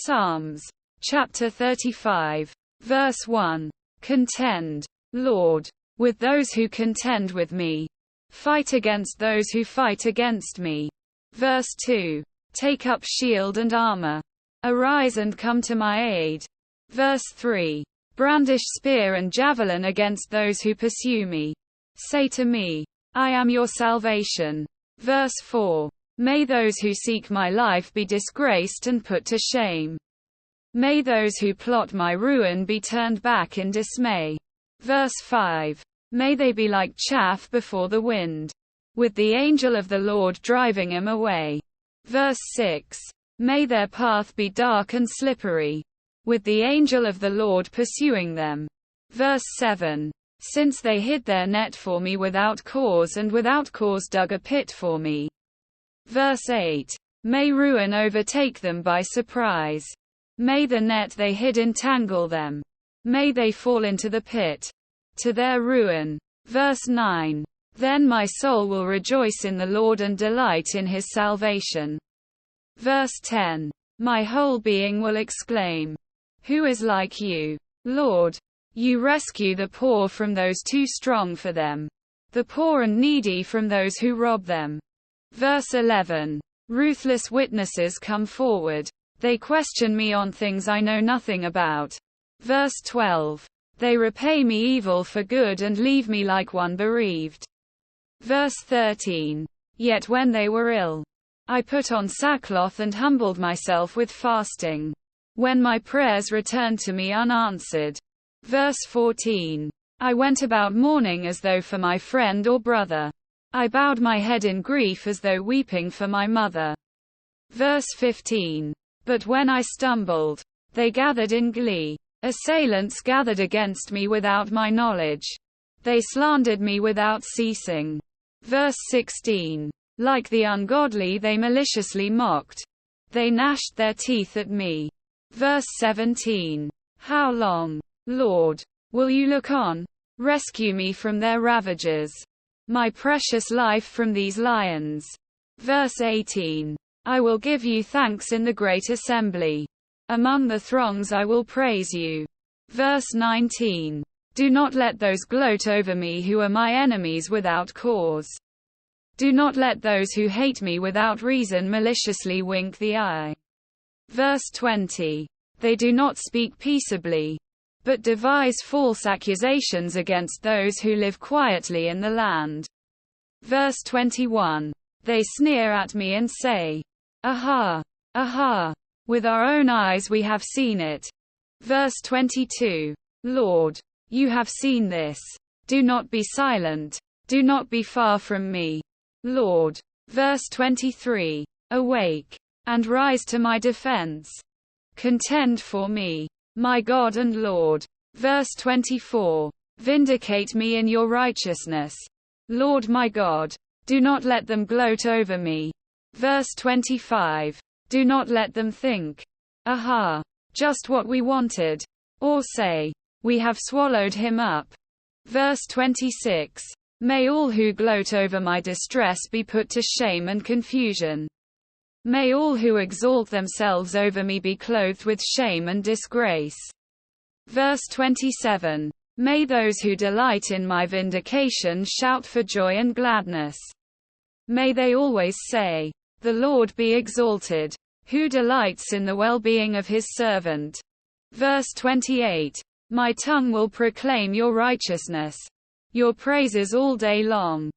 Psalms. Chapter 35. Verse 1. Contend, Lord, with those who contend with me. Fight against those who fight against me. Verse 2. Take up shield and armor. Arise and come to my aid. Verse 3. Brandish spear and javelin against those who pursue me. Say to me, I am your salvation. Verse 4. May those who seek my life be disgraced and put to shame. May those who plot my ruin be turned back in dismay. Verse 5. May they be like chaff before the wind, with the angel of the Lord driving them away. Verse 6. May their path be dark and slippery, with the angel of the Lord pursuing them. Verse 7. Since they hid their net for me without cause and without cause dug a pit for me. Verse 8. May ruin overtake them by surprise. May the net they hid entangle them. May they fall into the pit, to their ruin. Verse 9. Then my soul will rejoice in the Lord and delight in his salvation. Verse 10. My whole being will exclaim, who is like you, Lord? You rescue the poor from those too strong for them, the poor and needy from those who rob them. Verse 11. Ruthless witnesses come forward. They question me on things I know nothing about. Verse 12. They repay me evil for good and leave me like one bereaved. Verse 13. Yet when they were ill, I put on sackcloth and humbled myself with fasting. When my prayers returned to me unanswered. Verse 14. I went about mourning as though for my friend or brother. I bowed my head in grief as though weeping for my mother. Verse 15. But when I stumbled, they gathered in glee. Assailants gathered against me without my knowledge. They slandered me without ceasing. Verse 16. Like the ungodly they maliciously mocked. They gnashed their teeth at me. Verse 17. How long, Lord, will you look on? Rescue me from their ravages, my precious life from these lions. Verse 18. I will give you thanks in the great assembly. Among the throngs I will praise you. Verse 19. Do not let those gloat over me who are my enemies without cause. Do not let those who hate me without reason maliciously wink the eye. Verse 20. They do not speak peaceably, but devise false accusations against those who live quietly in the land. Verse 21. They sneer at me and say, aha, aha, with our own eyes we have seen it. Verse 22. Lord, you have seen this. Do not be silent. Do not be far from me, Lord. Verse 23. Awake, and rise to my defense. Contend for me, my God and Lord. Verse 24. Vindicate me in your righteousness, Lord my God. Do not let them gloat over me. Verse 25. Do not let them think, aha, just what we wanted. Or say, we have swallowed him up. Verse 26. May all who gloat over my distress be put to shame and confusion. May all who exalt themselves over me be clothed with shame and disgrace. Verse 27. May those who delight in my vindication shout for joy and gladness. May they always say, the Lord be exalted, who delights in the well-being of his servant. Verse 28. My tongue will proclaim your righteousness, your praises all day long.